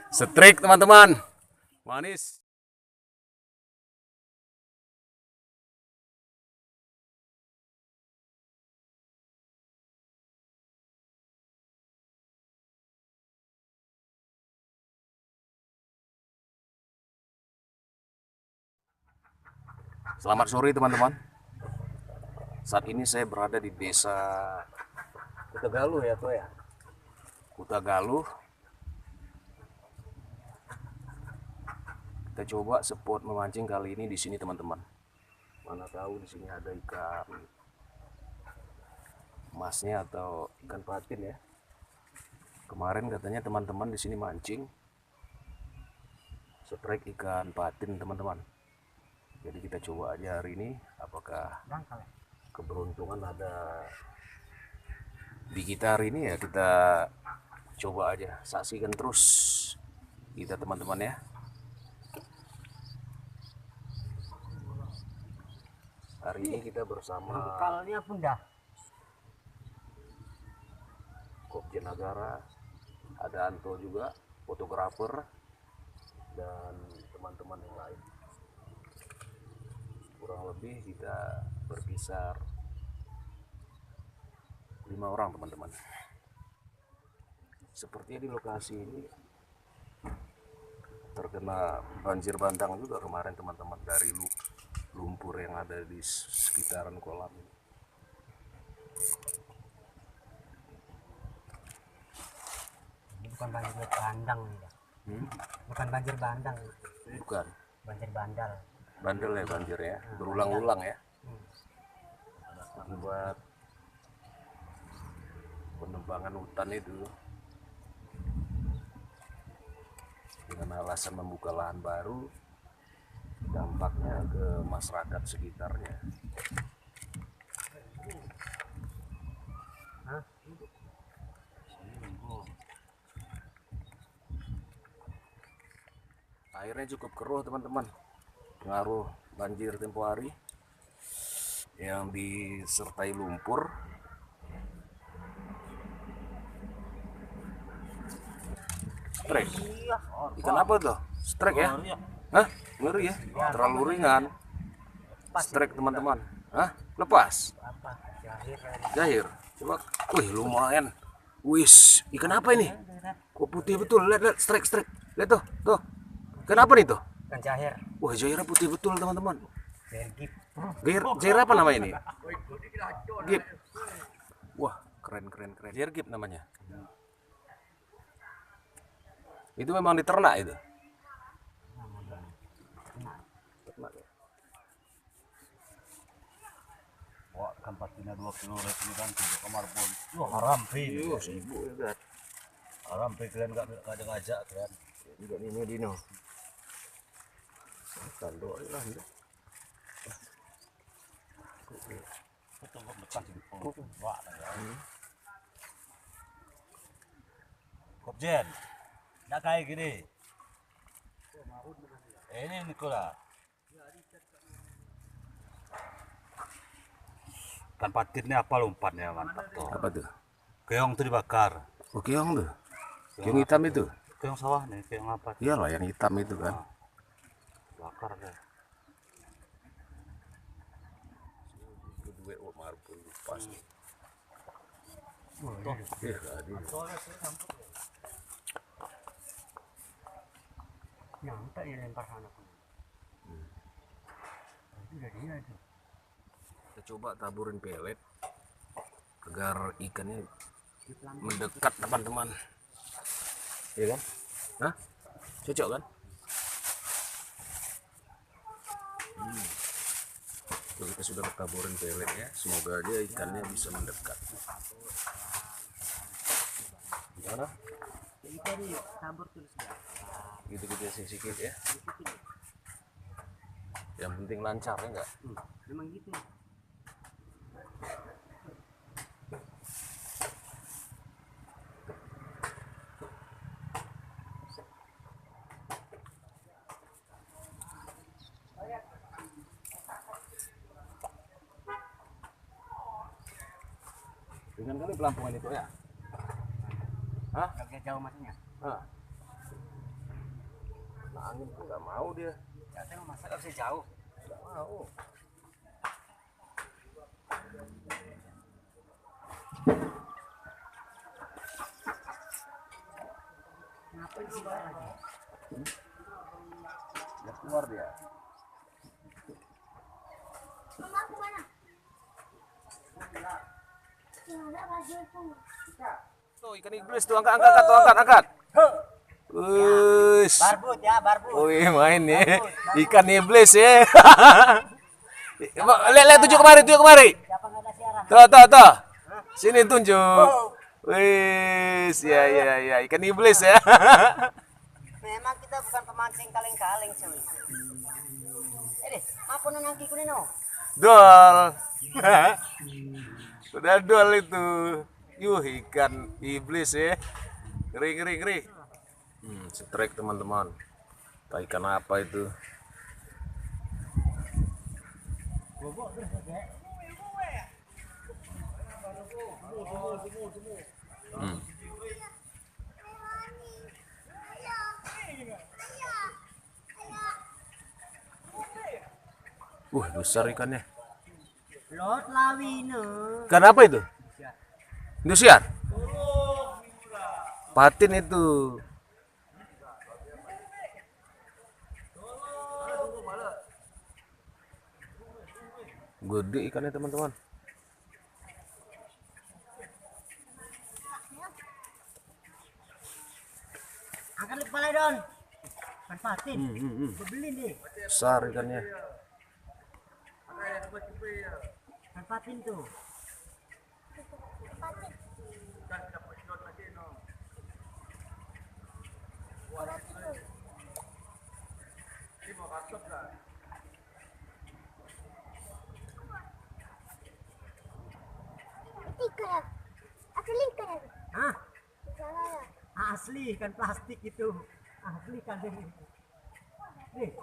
Strik teman-teman. Manis. Selamat sore teman-teman. Saat ini saya berada di desa Kutagaluh ya tuh ya. Kutagaluh. Kita coba spot memancing kali ini di sini teman-teman. Mana tahu di sini ada ikan emasnya atau ikan patin ya. Kemarin katanya teman-teman di sini mancing strike ikan patin teman-teman. Jadi kita coba aja hari ini apakah keberuntungan ada di kita hari ini ya. Kita coba aja, saksikan terus kita teman-teman ya. Hari ini kita bersama Kalnya bunda Kopjen Nagara, ada Anto juga, fotografer, dan teman-teman yang lain. Kurang lebih kita berkisar 5 orang teman-teman. Sepertinya di lokasi ini terkena banjir bandang juga kemarin teman-teman, dari lumpur yang ada di sekitaran kolam ini. bukan banjir bandang ya. Bukan banjir bandang, Bukan banjir bandal. bandel ya, banjir ya, berulang-ulang ya, akibat penebangan hutan itu dengan alasan membuka lahan baru, dampaknya ke masyarakat sekitarnya. Airnya cukup keruh teman-teman, pengaruh banjir tempo hari yang disertai lumpur. Strike, ikan apa tuh? Strike ya? Hah? Ngeri ya? Terlalu ringan. Strike teman-teman. Hah? Lepas? Apa? Jahir. Coba. Wih, lumayan. Wis, ikan apa ini? Kok putih betul? Lihat, strike. Lihat tuh, tuh. Ikan apa nih tuh? Kan jahir. Wah, jairnya putih betul teman-teman. Bergip. Jair apa namanya ini? Gip. Wah, keren. Jair gip namanya. Itu memang diternak itu. Ternak ya. Wah, kan pastinya 2 kilo ini kan untuk kamar pun. Wah, haram pi. Sibuk ya, Haram pi kalian enggak ada ngajak kalian. enggak ini Dino. Tando lah ya. Betul dekat di pun. Wah, Kopjen. Enggak kayak gini. Ini Nikola. Kan patinnya apa lompatnya mantap tuh. Apa tuh? Keong tuh dibakar. Oh, keong tuh. Keong hitam itu. Keong sawah nih, keong apa? Iyalah yang hitam itu kan. Bakar deh. Kedua marpun pas. Nyampe ya lempar sana. Itu udah dia itu. Kita coba taburin pelet agar ikannya mendekat teman-teman. Iya kan? Hah? Cocok kan? Tuh, kita sudah taburin pelet ya. Semoga aja ikannya bisa mendekat. Gimana? Kita nih tabur terus ya. Gitu sikit ya. Yang penting lancar ya enggak? Memang gitu. Dengan kali pelampungan itu ya. Hah? Agak jauh maksudnya. Hah? angin tuh nggak mau dia. Katanya mau masak bisa jauh. Nggak mau. Ngapain sih bawah lagi? Dia keluar dia. Mama aku mana? Ada baju itu. Tuh ikan iblis tuh angkat. Wih. Barbut ya, barbut. Wih main ya. Ikan iblis ya. Lihat tunjuk kemari. Siapa nggak ada siaran? Tuh. Sini tunjuk. Wih, ya ikan iblis ya. Memang kita bukan pemancing kaleng-kaleng cuy. Deh, apa nangki kunino? Dol. Udah dol itu. Yuh ikan iblis ya. Ngeri. Strike teman-teman. Ikan apa itu? Besar ikannya. Lot lawine. Ikan apa itu? Indosiar. Patin itu. Gede ikannya teman-teman. Angkat kepala Don. Kan patin. Beli deh. Besar ikannya. Kan patin tuh. Ikan. Asli ikan itu. Hah? Salah. Asli kan plastik itu. Asli kan ini. Nih.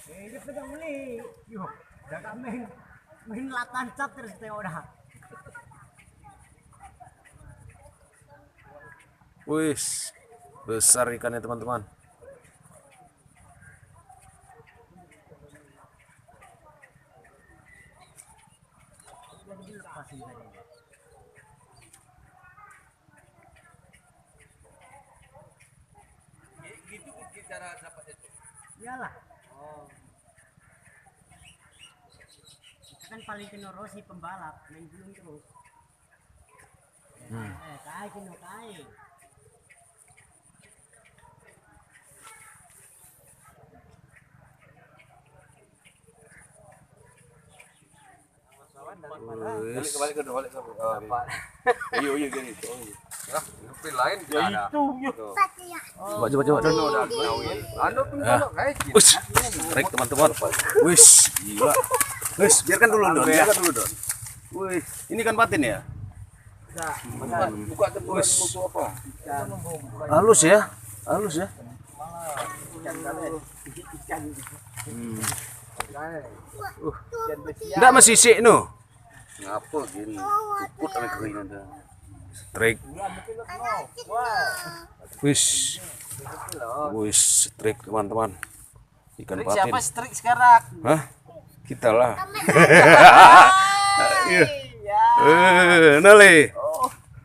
Dia pegang beli. Yuk, jangan main latan cap terus teh udah. Wih, besar ikannya teman-teman. Lepasin tadi. Gitu cara dapat itu. Iyalah. Kita kan paling kenoro si pembalap, main gulung terus. Kai kino kai. Balik ke. Iya gini. Ngepil lain Ya ada. Pati ya. Coba. Anu pindah kayak gitu. Wih, strike teman-teman. Wih, gila. Wih, biarkan dulu Don. Wih, ini kan patin ya? Buka teburan mutu apa? Halus ya. Enggak masih sik no. Ngapa gini? Cukup sama kering ada. Strike. Wis. Strike teman-teman. Ikan patin. Siapa strik sekarang? Hah? Kita lah. Nole.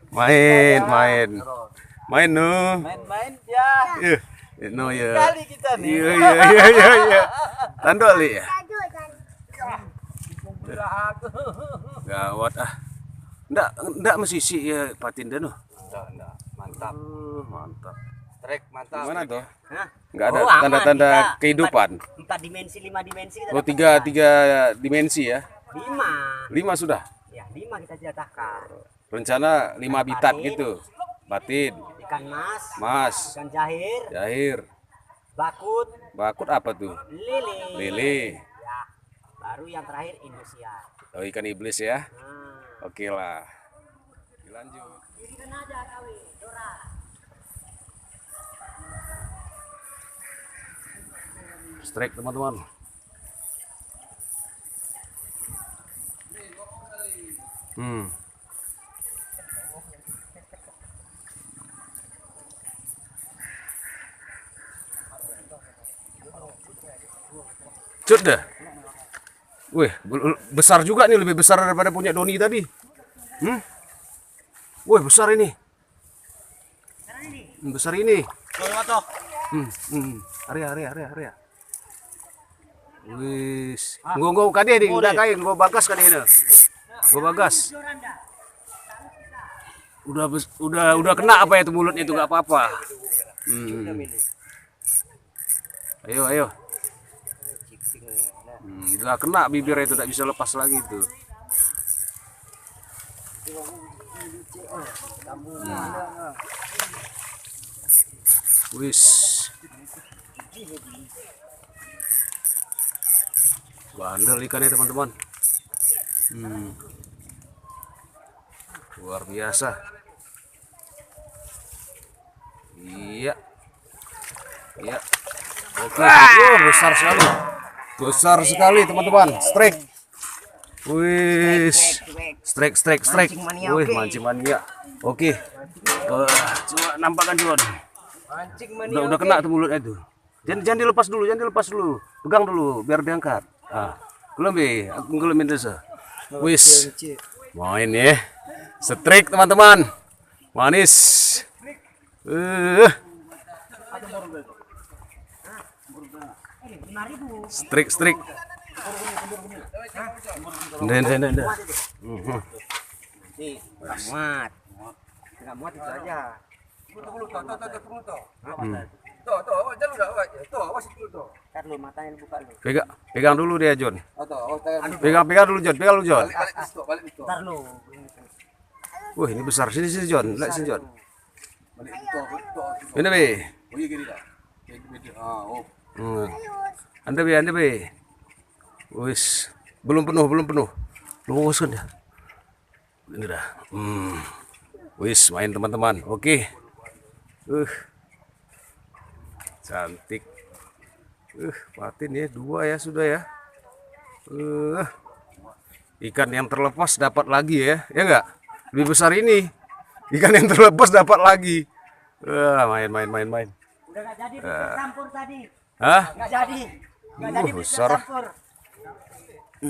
Main no. Main ya. No ya. Kali kita nih. Iya. Tandoli ya. Aduh dan. Gawat ah. Enggak mesisi ya patin dan no. Enggak. Mantap. Mantap. Trek mantap. Gimana tuh? Hah? Enggak ada Oh, aman, tanda-tanda kita. kehidupan. 4 dimensi, 5 dimensi kita Oh, dapatkan. tiga dimensi ya. 5. 5 sudah. Ya, 5 kita jatahkan. Rencana 5 habitat Patin. gitu. Patin, Ikan mas, ikan jahir, jahir, bakut, apa tuh? lele. Lele. Ya. Baru yang terakhir Indonesia. Oh, ikan iblis ya. Nah. Oke lah. Lanjut. Dirikan aja kawi, Dora. Strike teman-teman. Cut dah. Wih, besar juga nih, lebih besar daripada punya Doni tadi. Wih, besar ini. Besar ini. Area. Wis, nggo kade di udah kae, nggo bagas kade ini. Nggo bagas. Udah kena apa itu mulutnya itu nggak apa-apa. Ayo. Udah kena bibirnya itu tidak bisa lepas lagi itu. Wis. Bandel ikannya teman-teman. Luar biasa. Iya. Oke. Besar sekali. Besar sekali teman-teman. Strike. Wis. Strike. Wih, mancing mania. Oke. Coba nampakkan Jon. Udah kena tuh mulutnya itu. Jangan dilepas dulu. Pegang dulu biar diangkat. Gelemin desa. Wis. Main ya. Strike teman-teman. Manis. Strik. Nggak muat itu aja. Ntar lu matanya buka lu. Pegang dulu dia Jon. Pegang dulu Jon. Ntar lu. Wah, ini besar. Sini Jon. Lihat sini Jon. Ini be. Anda be. Wis, belum penuh. Luaskan ya. Ini dah. Wis, main teman-teman. Oke. Cantik. Patin ya, 2 ya sudah ya. Ikan yang terlepas dapat lagi ya. Ya enggak? Lebih besar ini. Ikan yang terlepas dapat lagi. Main. Udah gak jadi campur tadi. Hah? Gak jadi Besar. campur.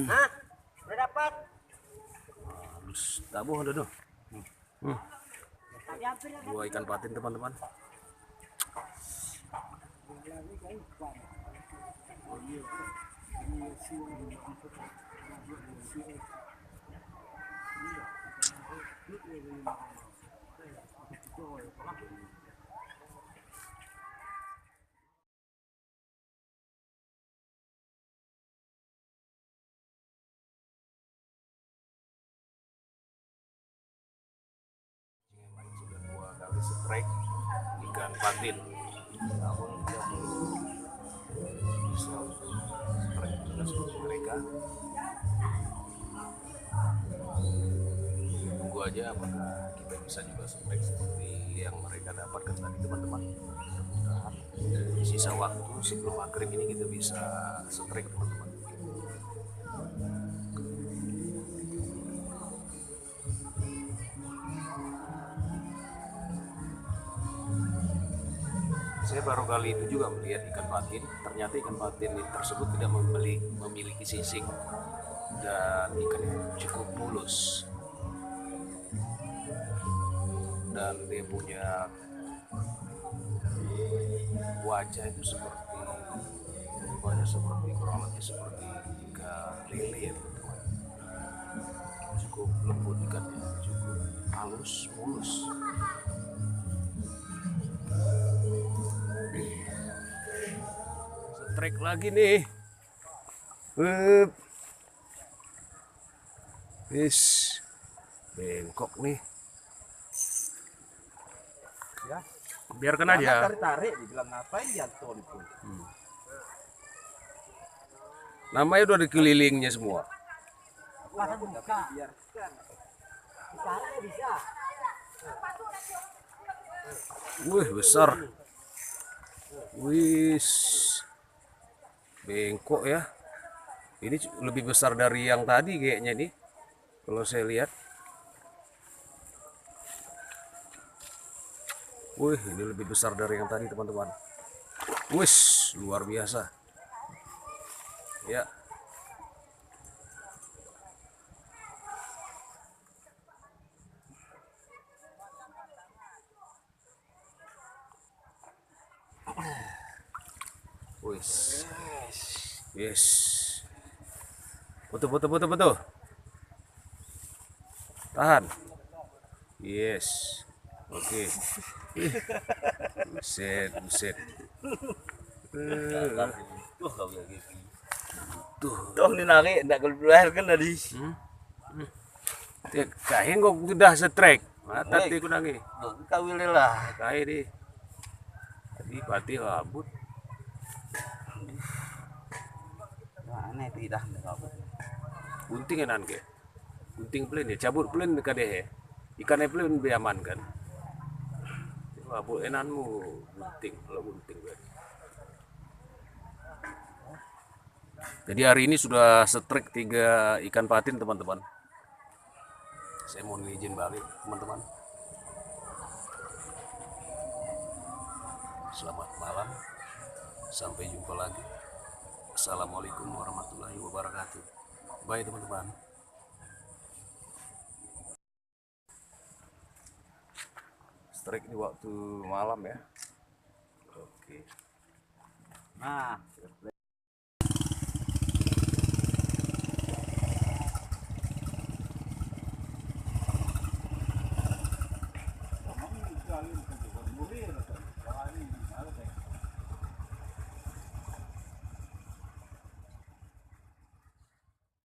Hah? Udah dapat? Tabuh udah. 2 ikan patin teman-teman. Sudah 2 kali strike ikan patin. Namun tidak bisa strike juga seperti mereka. Tunggu aja apakah kita bisa juga strike seperti yang mereka dapatkan tadi teman-teman. Mudah-mudahan di sisa waktu sebelum maghrib ini kita bisa strike teman-teman. Saya baru kali itu juga melihat ikan patin. Ternyata ikan patin tersebut tidak memiliki sisik dan ikannya cukup mulus. Dan dia punya wajah itu kurang lebih seperti ikan lele ya teman-teman. Cukup lembut ikannya, cukup halus, mulus. Trek lagi nih. Wis bengkok nih. Ya, Biarkan aja. tarik dibilang ngapain jatuh itu. Namanya udah dikelilingnya semua. Masa buka. Bisa. Wih, besar. Wis. Bengkok ya. Ini lebih besar dari yang tadi kayaknya nih. Kalau saya lihat. Wih, ini lebih besar dari yang tadi teman-teman. Wis, luar biasa. Ya. Wis. Yes. Betul. Tahan. Yes. Oke. Buset. Tuh kau ya gitu. Tuh ni narik nak keluar kan tadi. Kahin kok udah setrek. Mata ti ko nangi. Tuh kau lah. Kahin di. Tadi pati rambut. Mana tidak kau. Gunting enan ke. Gunting plain ya, cabut plain kade. Ikan plain lebih aman kan. Rambut enanmu gunting, kalau gunting gue. Jadi hari ini sudah setrek 3 ikan patin teman-teman. Saya mohon izin balik teman-teman. Selamat malam. Sampai jumpa lagi. Assalamualaikum warahmatullahi wabarakatuh. Bye teman-teman. Strike di waktu malam ya. Oke. Nah.